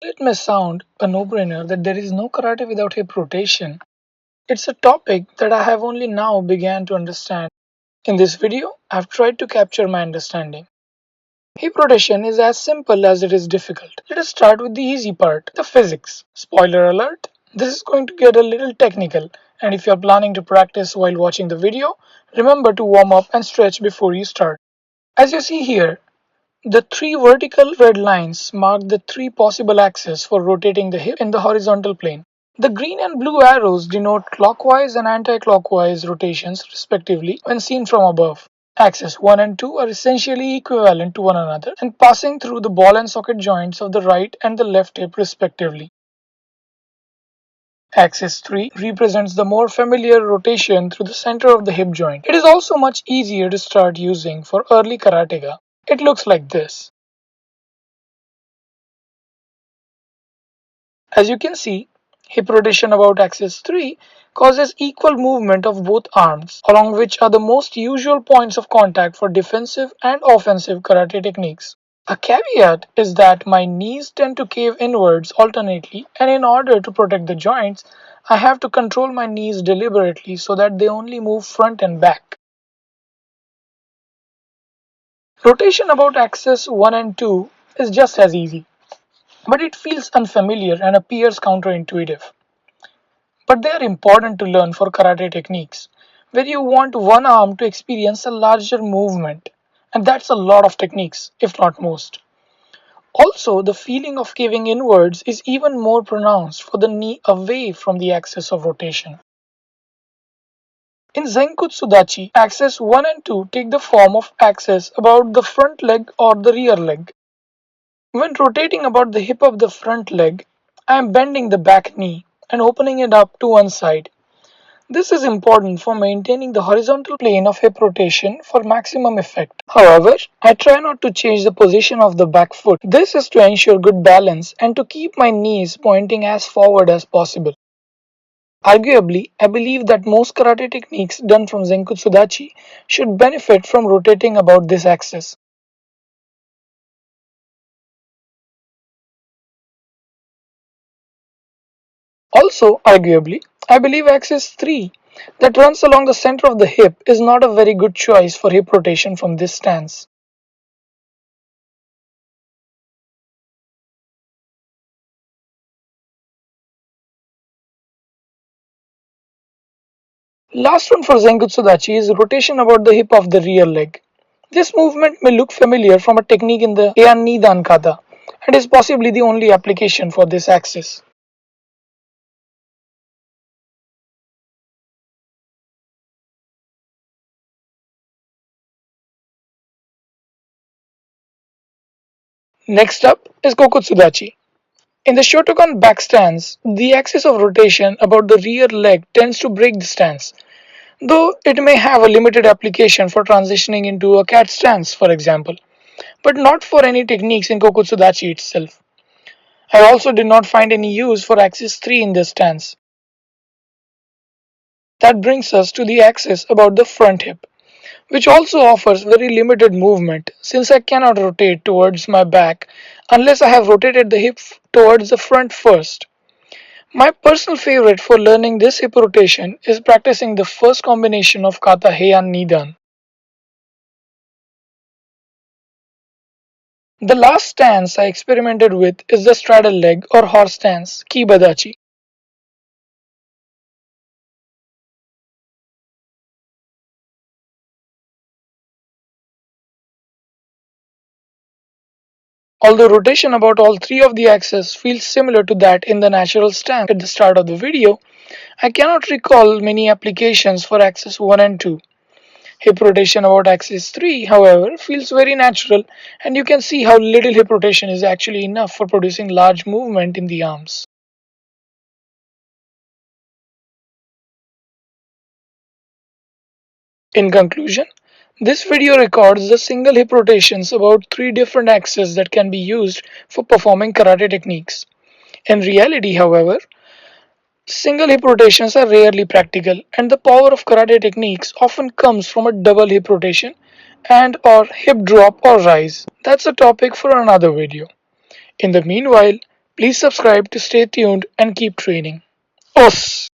It may sound a no-brainer that there is no karate without hip rotation. It's a topic that I have only now began to understand. In this video, I've tried to capture my understanding. Hip rotation is as simple as it is difficult. Let us start with the easy part, the physics. Spoiler alert, this is going to get a little technical, and if you're planning to practice while watching the video, remember to warm up and stretch before you start. As you see here, the three vertical red lines mark the three possible axes for rotating the hip in the horizontal plane. The green and blue arrows denote clockwise and anti-clockwise rotations respectively when seen from above. Axes 1 and 2 are essentially equivalent to one another and passing through the ball and socket joints of the right and the left hip respectively. Axis 3 represents the more familiar rotation through the center of the hip joint. It is also much easier to start using for early karateka. It looks like this. As you can see, hip rotation about axis 3 causes equal movement of both arms, along which are the most usual points of contact for defensive and offensive karate techniques. A caveat is that my knees tend to cave inwards alternately, and in order to protect the joints, I have to control my knees deliberately so that they only move front and back. Rotation about axis 1 and 2 is just as easy, but it feels unfamiliar and appears counterintuitive. But they are important to learn for karate techniques, where you want one arm to experience a larger movement, and that's a lot of techniques, if not most. Also, the feeling of caving inwards is even more pronounced for the knee away from the axis of rotation. In zenkutsu dachi, axis 1 and 2 take the form of axis about the front leg or the rear leg. When rotating about the hip of the front leg, I am bending the back knee and opening it up to one side. This is important for maintaining the horizontal plane of hip rotation for maximum effect. However, I try not to change the position of the back foot. This is to ensure good balance and to keep my knees pointing as forward as possible. Arguably, I believe that most karate techniques done from zenkutsu dachi should benefit from rotating about this axis. Also, arguably, I believe axis 3 that runs along the center of the hip is not a very good choice for hip rotation from this stance. Last one for zenkutsu dachi is rotation about the hip of the rear leg. This movement may look familiar from a technique in the Heian Nidan kata and is possibly the only application for this axis. Next up is kokutsu dachi. In the Shotokan back stance, the axis of rotation about the rear leg tends to break the stance, though it may have a limited application for transitioning into a cat stance, for example, but not for any techniques in kokutsu dachi itself. I also did not find any use for axis 3 in this stance. That brings us to the axis about the front hip, which also offers very limited movement since I cannot rotate towards my back unless I have rotated the hip towards the front first. My personal favorite for learning this hip rotation is practicing the first combination of kata heian nidan. The last stance I experimented with is the straddle leg or horse stance, kiba dachi. Although rotation about all three of the axes feels similar to that in the natural stance at the start of the video, I cannot recall many applications for axis 1 and 2. Hip rotation about axis 3, however, feels very natural, and you can see how little hip rotation is actually enough for producing large movement in the arms. In conclusion, this video records the single hip rotations about three different axes that can be used for performing karate techniques. In reality, however, single hip rotations are rarely practical, and the power of karate techniques often comes from a double hip rotation and or hip drop or rise. That's a topic for another video. In the meanwhile, Please subscribe to stay tuned and keep training. Os!